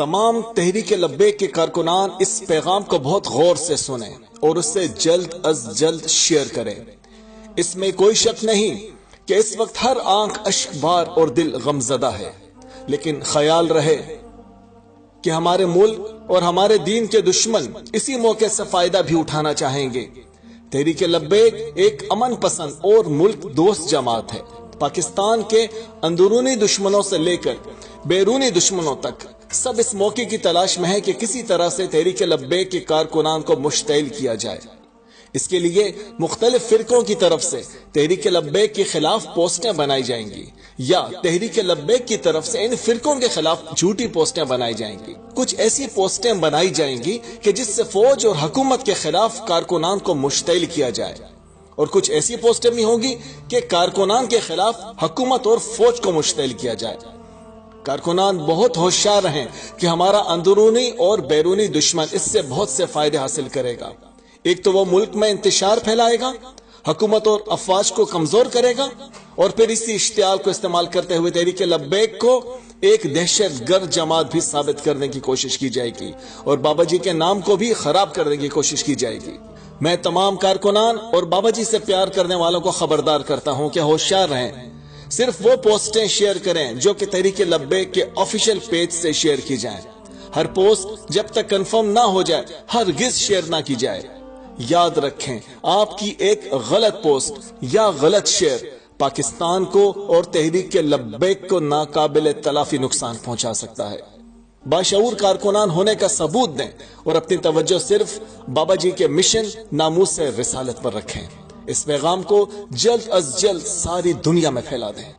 تمام تحریک لبیک کے کارکنان اس پیغام کو بہت غور سے سنیں اور اسے جلد از جلد شیئر کریں۔ اس میں کوئی شک نہیں کہ اس وقت ہر آنکھ اشک بار اور دل غمزدہ ہے، لیکن خیال رہے کہ ہمارے ملک اور ہمارے دین کے دشمن اسی موقع سے فائدہ بھی اٹھانا چاہیں گے۔ تحریک لبیک ایک امن پسند اور ملک دوست جماعت ہے۔ پاکستان کے اندرونی دشمنوں سے لے کر بیرونی دشمنوں تک سب اس موقع کی تلاش میں ہے کہ کسی طرح سے تحریک لبیک کے کارکنان کو مشتعل کیا جائے۔ اس کے لیے مختلف فرقوں کی طرف سے تحریک لبیک کے خلاف پوسٹیں بنائی جائیں گی یا تحریک لبیک کی طرف سے ان فرقوں کے خلاف جھوٹی پوسٹیں بنائی جائیں گی۔ کچھ ایسی پوسٹیں بنائی جائیں گی کہ جس سے فوج اور حکومت کے خلاف کارکنان کو مشتعل کیا جائے، اور کچھ ایسی پوسٹیں بھی ہوں گی کہ کارکنان کے خلاف حکومت اور فوج کو مشتعل کیا جائے۔ کارکنان بہت ہوشیار رہیں کہ ہمارا اندرونی اور بیرونی دشمن اس سے بہت سے فائدے حاصل کرے گا۔ ایک تو وہ ملک میں انتشار پھیلائے گا، حکومت اور افواج کو کمزور کرے گا، اور پھر اسی اشتعال کو استعمال کرتے ہوئے تحریک لبیک کو ایک دہشت گرد جماعت بھی ثابت کرنے کی کوشش کی جائے گی اور بابا جی کے نام کو بھی خراب کرنے کی کوشش کی جائے گی۔ میں تمام کارکنان اور بابا جی سے پیار کرنے والوں کو خبردار کرتا ہوں کہ ہوشیار رہیں، صرف وہ پوسٹیں شیئر کریں جو کہ تحریک لبیک کے آفیشیل پیج سے شیئر کی جائیں۔ ہر پوسٹ جب تک کنفرم نہ ہو جائے ہرگز شیئر نہ کی جائے۔ یاد رکھیں، آپ کی ایک غلط پوسٹ یا غلط شیئر پاکستان کو اور تحریک لبیک کو ناقابل تلافی نقصان پہنچا سکتا ہے۔ باشعور کارکنان ہونے کا ثبوت دیں اور اپنی توجہ صرف بابا جی کے مشن ناموس رسالت پر رکھیں۔ اس پیغام کو جلد از جلد ساری دنیا میں پھیلا دیں۔